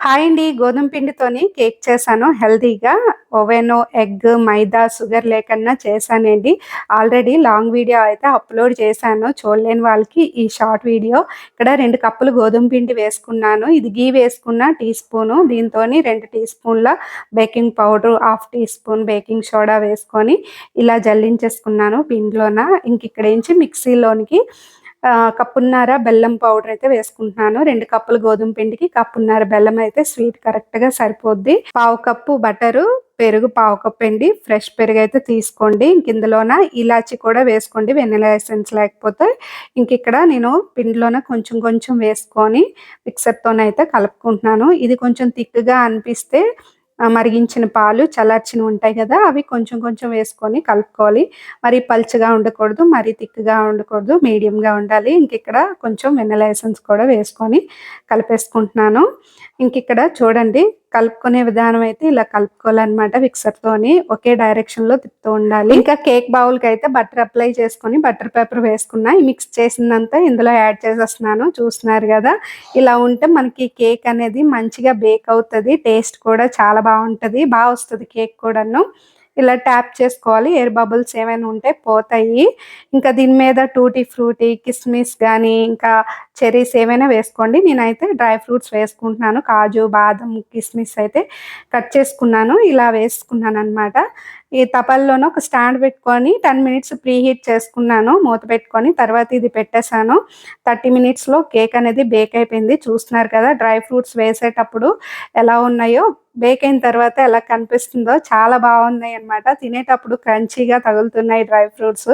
Hi అండి. గోధుమ పిండితోని cake చేశాను హెల్తీగా. ఓవెను, ఎగ్, మైదా, షుగర్ లేకుండా చేశానండి. ఆల్రెడీ లాంగ్ వీడియో అయితే అప్‌లోడ్ చేశాను. చూడలేని వాళ్ళకి ఈ షార్ట్ వీడియో. ఇక్కడ 2 కప్పులు గోధుమ పిండి వేసుకున్నాను. ఇది ఘీ వేసుకున్న టీ స్పూను. దీంతోని 2 టీ స్పూన్ల baking powder, half teaspoon baking soda వేసుకొని ఇలా జల్లించేసుకున్నాను పిండిలోన. ఇంకిక్కడేంచి మిక్సీలోనికి కప్పున్నర బెల్లం పౌడర్ అయితే వేసుకుంటున్నాను. 2 కప్పులు గోధుమ పిండికి కప్పున్నర బెల్లం అయితే స్వీట్ కరెక్ట్‌గా సరిపోద్ది. పావు కప్పు బటరు, పెరుగు పావు కప్పండి. ఫ్రెష్ పెరుగైతే తీసుకోండి. ఇందులోన ఇలాచి కూడా వేసుకోండి వెనిల్లా ఎసెన్స్ లేకపోతే. ఇంకిక్కడ నేను పిండిలోన కొంచెం కొంచెం వేసుకొని మిక్సర్‌తోనైతే కలుపుకుంటున్నాను. ఇది కొంచెం థిక్‌గా అనిపిస్తే మరిగించిన పాలు చల్లార్చినవి ఉంటాయి కదా! అవి కొంచెం కొంచెం వేసుకొని కలుపుకోవాలి. మరీ పల్చగా ఉండకూడదు, మరీ థిక్‌గా ఉండకూడదు, మీడియంగా ఉండాలి. ఇంకిక్కడ కొంచెం వెనిల్లా ఎసెన్స్ కూడా వేసుకొని కలిపేసుకుంటున్నాను. ఇంకిక్కడ చూడండి కలుపుకునే విధానం అయితే ఇలా కలుపుకోవాలనమాట మిక్సర్‌తోని. ఒకే డైరెక్షన్‌లో తిప్పుతూ ఉండాలి. ఇంకా కేక్ బౌల్‌కైతే బటర్ అప్లై చేసుకొని బటర్ పేపర్ వేసుకున్నా. ఈ మిక్స్ చేసిందంతా ఇందులో యాడ్ చేసేస్తున్నాను. చూస్తున్నారు గదా! ఇలా ఉంటే మనకి కేక్ అనేది మంచిగా బేక్ అవుతది. టేస్ట్ కూడా చాలా బావుంటది. వస్తది కేక్ కూడాను. ఇలా ట్యాప్ చేసుకోవాలి. ఎయిర్ బబుల్స్ ఏమైనా ఉంటే పోతాయి. ఇంకా దీని మీద టూటీ ఫ్రూటీ, కిస్మిస్ గానీ, ఇంకా చెర్రీస్ ఏమైనా వేసుకోండి. నేనైతే డ్రై ఫ్రూట్స్ వేసుకుంటున్నాను. కాజు, బాదం, కిస్మిస్ అయితే కట్ చేసుకున్నాను. ఇలా వేసుకున్నాననమాట. ఈ తపాల్లోనే ఒక స్టాండ్ పెట్టుకొని 10 మినిట్స్ ప్రీ హీట్ చేసుకున్నాను. మూత పెట్టుకొని తర్వాత ఇది పెట్టేసాను. 30 మినిట్స్‌లో కేక్ అనేది బేక్ అయిపోయింది. చూస్తున్నారు కదా! డ్రై ఫ్రూట్స్ వేసేటప్పుడు ఎలా ఉన్నాయో, బేక్ అయిన తర్వాత ఎలా కనిపిస్తుందో చాలా బాగున్నాయన్నమాట. తినేటప్పుడు క్రంచీగా తగులుతున్నాయి డ్రై ఫ్రూట్స్.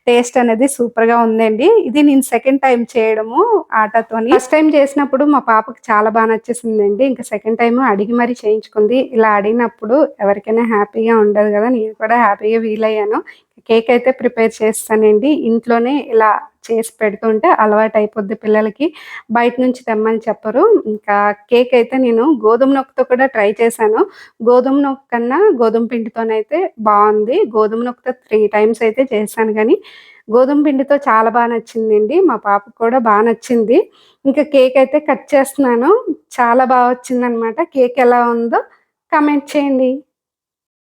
టేస్ట్ అనేది సూపర్‌గా ఉందండి. ఇది నేను సెకండ్ టైమ్ చేయడము ఆటాతోని. ఫస్ట్ టైమ్ చేసినప్పుడు మా పాపకి చాలా నచ్చేసిందండి. ఇంకా సెకండ్ టైమ్ అడిగి మరీ చేయించుకుంది. ఇలా అడిగినప్పుడు ఎవరికైనా హ్యాపీగా ఉండదు కదా! నేను కూడా హ్యాపీగా ఫీల్ అయ్యాను. కేక్ అయితే ప్రిపేర్ చేస్తానండి. ఇంట్లోనే ఇలా చేసి పెడుతుంటే అలవాటయిపోద్ది పిల్లలకి. బయట నుంచి తెమ్మని చెప్పరు. ఇంకా కేక్ అయితే నేను గోధుమ నూకతో కూడా ట్రై చేశాను. గోధుమ నూక కన్నా గోధుమ పిండితోనైతే బావుంది. గోధుమ నూకతో 3 టైమ్స్ అయితే చేశాను గానీ, గోధుమ పిండితో చాలా నచ్చిందండి. మా పాపకు కూడా నచ్చింది. ఇంకా కేక్ అయితే కట్ చేస్తున్నాను. చాలా వచ్చిందనమాట. కేక్ ఎలా ఉందో కామెంట్ చేయండి.